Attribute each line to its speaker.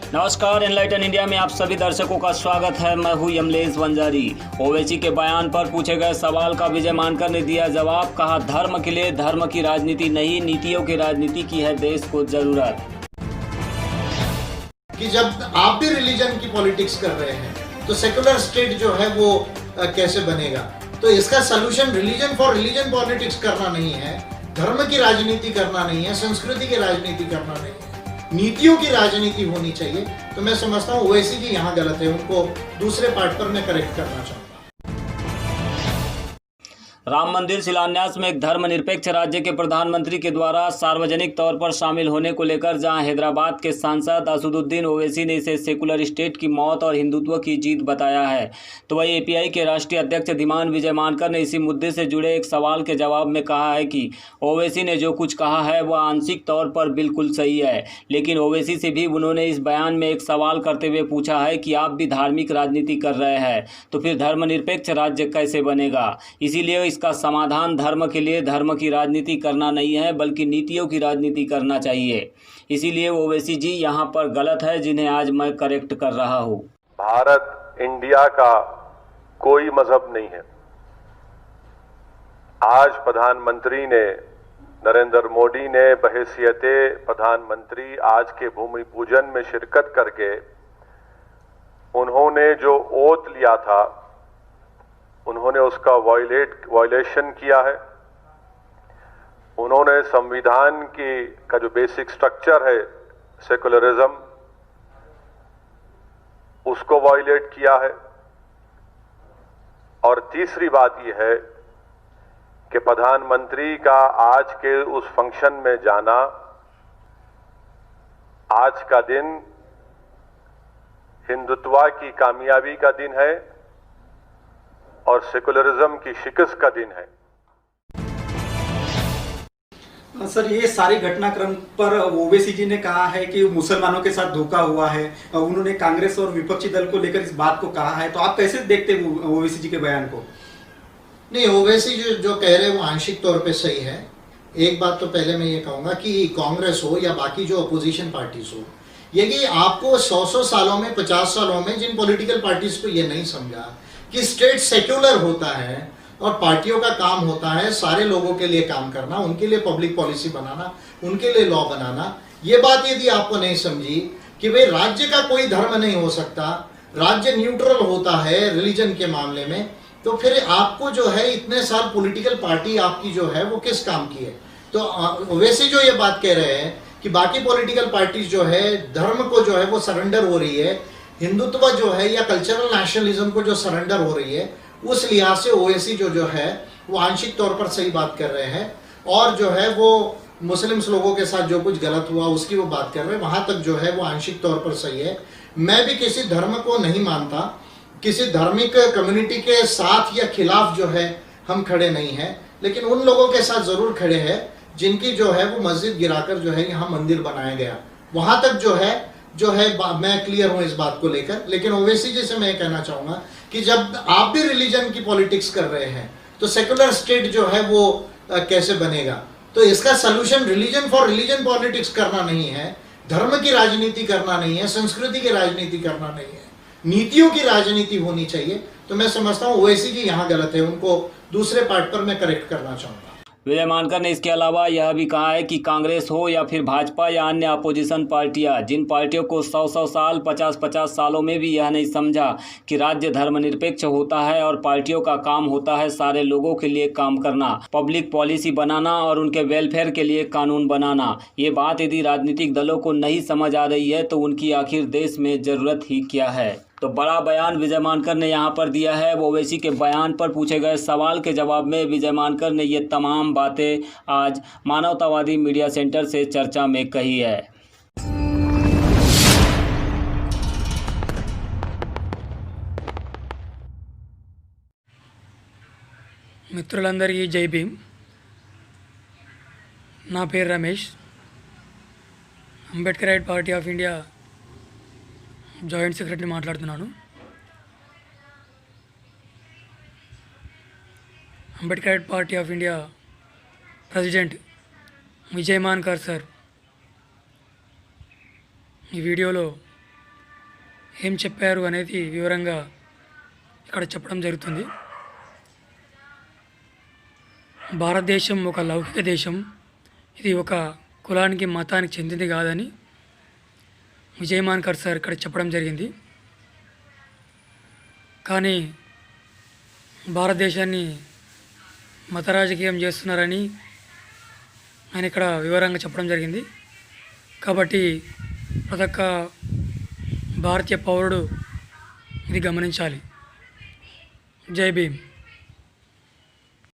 Speaker 1: नमस्कार, enlighten India में आप सभी दर्शकों का स्वागत है। मैं हूं यमलेश वंजारी। ओवैसी के बयान पर पूछे गए सवाल का विजय मानकर ने दिया जवाब। कहा, धर्म के लिए धर्म की राजनीति नहीं, नीतियों की राजनीति की है देश को जरूरत।
Speaker 2: कि जब आप भी रिलीजन की पॉलिटिक्स कर रहे हैं तो सेकुलर स्टेट जो है वो कैसे बनेगा। तो इसका solution religion for religion politics करना नहीं है, धर्म की राजनीति करना नहीं है, संस्कृति की राजनीति करना नहीं है, नीतियों की राजनीति होनी चाहिए। तो मैं समझता हूँ ओवैसी जी यहाँ गलत है, उनको दूसरे पार्ट पर मैं करेक्ट करना चाहूँगा।
Speaker 1: राम मंदिर शिलान्यास में एक धर्मनिरपेक्ष राज्य के प्रधानमंत्री के द्वारा सार्वजनिक तौर पर शामिल होने को लेकर जहां हैदराबाद के सांसद असदुद्दीन ओवैसी ने इसे सेकुलर स्टेट की मौत और हिंदुत्व की जीत बताया है, तो वही एपीआई के राष्ट्रीय अध्यक्ष धीमान विजय मानकर ने इसी मुद्दे से जुड़े एक सवाल के जवाब में कहा है कि ओवैसी ने जो कुछ कहा है वह आंशिक तौर पर बिल्कुल सही है, लेकिन ओवैसी से भी उन्होंने इस बयान में एक सवाल करते हुए पूछा है कि आप भी धार्मिक राजनीति कर रहे हैं तो फिर धर्मनिरपेक्ष राज्य कैसे बनेगा। इसीलिए इसका समाधान धर्म के लिए धर्म की राजनीति करना नहीं है, बल्कि नीतियों की राजनीति करना चाहिए। इसीलिए ओवैसी जी यहाँ पर गलत है, जिन्हें आज मैं करेक्ट कर रहा हूँ।
Speaker 3: भारत इंडिया का कोई मजहब नहीं है। आज प्रधानमंत्री ने नरेंद्र मोदी ने बहैसियते प्रधानमंत्री आज के भूमि पूजन में शिरकत करके उन्होंने जो ओथ लिया था उन्होंने उसका वायलेशन किया है। उन्होंने संविधान का जो बेसिक स्ट्रक्चर है सेकुलरिज्म, उसको वायलेट किया है। और तीसरी बात यह है कि प्रधानमंत्री का आज के उस फंक्शन में जाना, आज का दिन हिंदुत्व की कामयाबी का दिन है और सेकुलरिज्म की शिकस्त का दिन है।
Speaker 4: सर, ये सारे घटनाक्रम पर ओवैसी जी ने कहा है कि मुसलमानों के साथ धोखा हुआ है। उन्होंने कांग्रेस और विपक्षी दल को लेकर इस बात को कहा है, तो आप कैसे देखते हैं ओवैसी जी के बयान को?
Speaker 2: नहीं, ओवैसी जो कह रहे हैं वो आंशिक तौर पे सही है। एक बात तो पहले मैं ये कहूँगा कि कांग्रेस हो या बाकी जो अपोजिशन पार्टीज हो, यदि आपको 100 सालों में 50 सालों में जिन पॉलिटिकल पार्टीज को ये नहीं समझा कि स्टेट सेक्युलर होता है और पार्टियों का काम होता है सारे लोगों के लिए काम करना, उनके लिए पब्लिक पॉलिसी बनाना, उनके लिए लॉ बनाना, ये बात यदि आपको नहीं समझी कि भाई राज्य का कोई धर्म नहीं हो सकता, राज्य न्यूट्रल होता है रिलीजन के मामले में, तो फिर आपको जो है इतने साल पॉलिटिकल पार्टी आपकी जो है वो किस काम की है। तो वैसे जो ये बात कह रहे हैं कि बाकी पॉलिटिकल पार्टीज जो है धर्म को जो है वो सरेंडर हो रही है, हिंदुत्व जो है या कल्चरल नेशनलिज्म को जो सरेंडर हो रही है, उस लिहाज से ओवैसी जो है वो आंशिक तौर पर सही बात कर रहे हैं। और जो है वो मुस्लिम्स लोगों के साथ जो कुछ गलत हुआ उसकी वो बात कर रहे हैं, वहां तक जो है वो आंशिक तौर पर सही है। मैं भी किसी धर्म को नहीं मानता, किसी धार्मिक कम्युनिटी के साथ या खिलाफ जो है हम खड़े नहीं हैं, लेकिन उन लोगों के साथ जरूर खड़े हैं जिनकी जो है वो मस्जिद गिराकर जो है यहाँ मंदिर बनाया गया। वहां तक जो है मैं क्लियर हूं इस बात को लेकर। लेकिन ओवैसी जी से मैं कहना चाहूंगा कि जब आप भी रिलीजन की पॉलिटिक्स कर रहे हैं तो सेकुलर स्टेट जो है वो कैसे बनेगा। तो इसका solution religion for religion politics करना नहीं है, धर्म की राजनीति करना नहीं है, संस्कृति की राजनीति करना नहीं है, नीतियों की राजनीति होनी चाहिए। तो मैं समझता हूँ ओवैसी जी यहाँ गलत है, उनको दूसरे पार्ट पर मैं करेक्ट करना चाहूंगा।
Speaker 1: विजय मानकर ने इसके अलावा यह भी कहा है कि कांग्रेस हो या फिर भाजपा या अन्य अपोजिशन पार्टियां, जिन पार्टियों को 100 साल 50 सालों में भी यह नहीं समझा कि राज्य धर्मनिरपेक्ष होता है और पार्टियों का काम होता है सारे लोगों के लिए काम करना, पब्लिक पॉलिसी बनाना और उनके वेलफेयर के लिए कानून बनाना, ये बात यदि राजनीतिक दलों को नहीं समझ आ रही है तो उनकी आखिर देश में ज़रूरत ही क्या है। तो बड़ा बयान विजय मानकर ने यहाँ पर दिया है। ओवैसी के बयान पर पूछे गए सवाल के जवाब में विजय मानकर ने ये तमाम बातें आज मानवतावादी मीडिया सेंटर से चर्चा में कही है।
Speaker 5: మిత్రులందరికీ జై భీమ్. నా పేరు Ramesh, Ambedkar Right Party of India joint secretary మాట్లాడుతున్నాను. Ambedkar Right Party of India president Vijay Mankar sir ఈ వీడియోలో ఏం చెప్పారు అనేది వివరంగా ఇక్కడ చెప్పడం జరుగుతుంది. భారతదేశం ఒక లౌకిక దేశం, ఇది ఒక కులానికి మతానికి చెందింది కాదని విజయ్ మాన్కర్ సార్ ఇక్కడ చెప్పడం జరిగింది. కానీ భారతదేశాన్ని మత రాజకీయం చేస్తున్నారని ఆయన ఇక్కడ వివరంగా చెప్పడం జరిగింది. కాబట్టి ప్రతి ఒక్క భారతీయ పౌరుడు ఇది గమనించాలి. జై భీమ్.